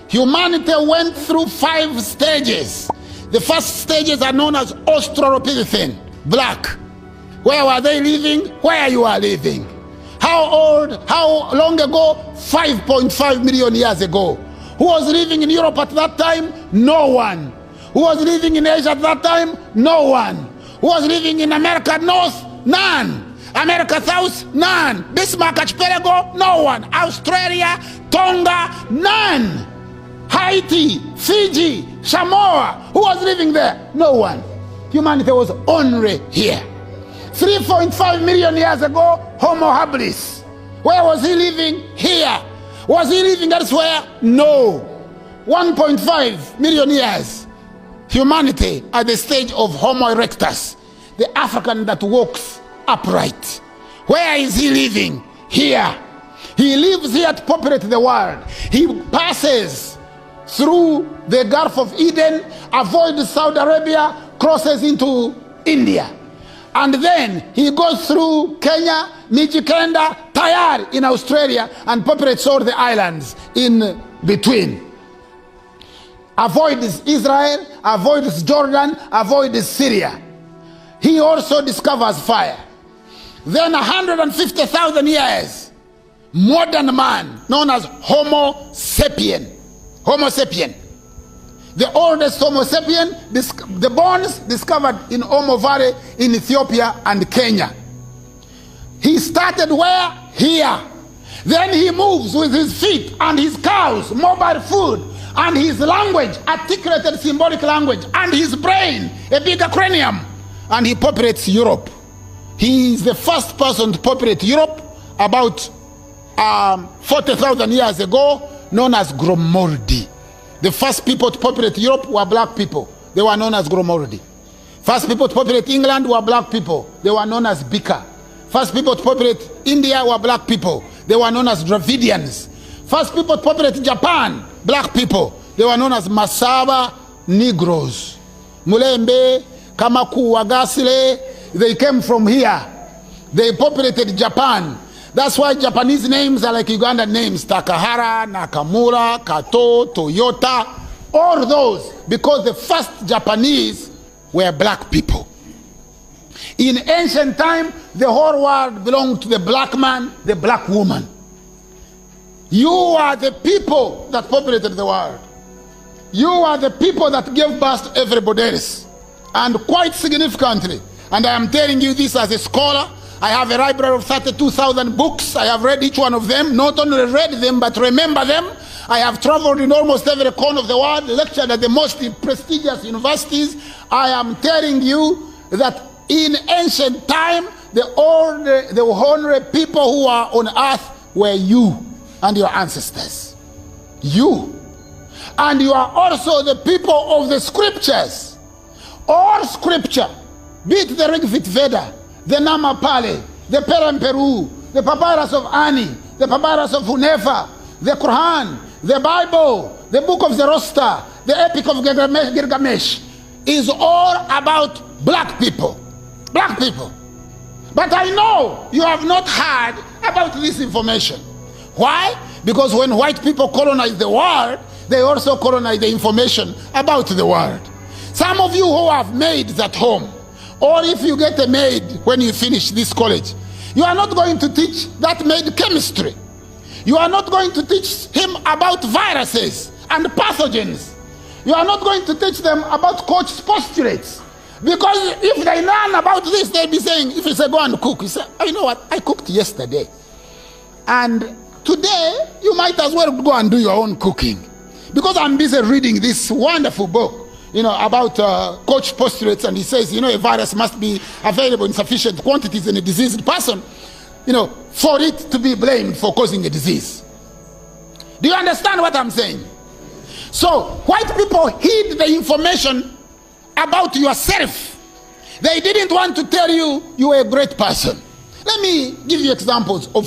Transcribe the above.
Humanity went through 5 stages. The first stages are known as Australopithecine, black. Where were they living? Where you are living. How old? How long ago? 5.5 million years ago. Who was living in Europe at that time? No one. Who was living in Asia at that time? No one. Who was living in America North? None. America South? None. Bismarck Archipelago? No one. Australia? Tonga? None. Haiti? Fiji? Samoa? Who was living there? No one. Humanity was only here. 3.5 million years ago, Homo habilis. Where was he living? Here. Was he living elsewhere? No. 1.5 million years. Humanity at the stage of Homo erectus, the African that walks upright. Where is he living? Here. He lives here to populate the world. He passes through the Gulf of Eden, avoids Saudi Arabia, crosses into India. And then he goes through Kenya, Mijikenda, Tayar in Australia, and populates all the islands in between. Avoids Israel, avoids Jordan, avoids Syria. He also discovers fire. Then 150,000 years, modern man, known as Homo sapien. Homo sapien. The oldest Homo sapien, the bones discovered in Omo Valley in Ethiopia and Kenya. He started where? Here. Then he moves with his feet and his cows, mobile food, and his language, articulated symbolic language, and his brain, a bigger cranium, and he populates Europe. He is the first person to populate Europe about 40,000 years ago, known as Gromordi. The first people to populate Europe were black people. They were known as Gromordi. First people to populate England were black people. They were known as Bika. First people to populate India were black people. They were known as Dravidians. First people to populate Japan, black people. They were known as Masaba Negroes. Mulembe, Kamaku, Wagasile, they came from here. They populated Japan. That's why Japanese names are like Ugandan names. Takahara, Nakamura, Kato, Toyota, all those, because the first Japanese were black people. In ancient time, the whole world belonged to the black man, the black woman. You are the people that populated the world. You are the people that gave birth to everybody else. And quite significantly, and I am telling you this as a scholar, I have a library of 32,000 books. I have read each one of them, not only read them, but remember them. I have traveled in almost every corner of the world, lectured at the most prestigious universities. I am telling you that in ancient time, the only people who are on earth were you and your ancestors. You. And you are also the people of the scriptures. All scripture, be it the Rig Veda, the Namapale, the Peramperu, the Papyrus of Ani, the Papyrus of Hunefa, the Quran, the Bible, the Book of Zoroaster, the Epic of Gilgamesh, is all about black people. Black people. But I know you have not heard about this information. Why? Because when white people colonize the world, they also colonize the information about the world. Some of you who have maids at home, or if you get a maid when you finish this college, you are not going to teach that maid chemistry. You are not going to teach him about viruses and pathogens. You are not going to teach them about coach's postulates. Because if they learn about this, they'll be saying, if you say go and cook, you say, oh, you know what, I cooked yesterday. And today, you might as well go and do your own cooking. Because I'm busy reading this wonderful book, you know, about coach postulates, and he says, you know, a virus must be available in sufficient quantities in a diseased person, you know, for it to be blamed for causing a disease. Do you understand what I'm saying? So, white people hid the information about yourself. They didn't want to tell you you were a great person. Let me give you examples of